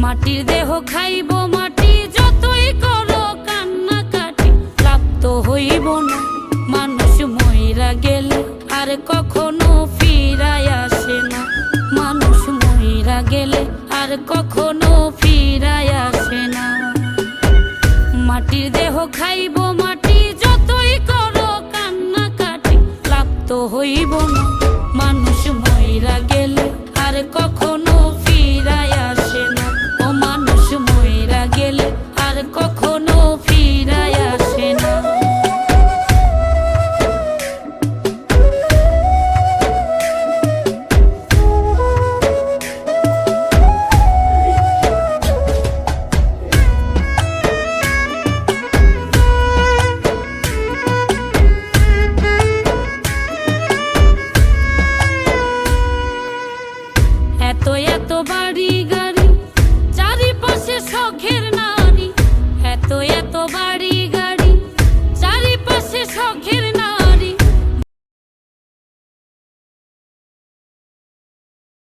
মাটির দেহ খাইব মাটি, যতই করো কান্নাকাটি লাভ তো হইব না। মানুষ মইরা গেলে আর কখনো ফিরায় আসে না। মানুষ মইরা গেলে আর কখনো ফিরায় আসে না। মাটির দেহ খাইব মাটি, যতই করো কান্নাকাটি লাভ তো হইব না। মানুষ মইরা গেলে আর কখনো ফিরায় আসে না। ও মানুষ মইরা গেলে আর কখনো ফিরায় আসে না। এত এত বাড়ি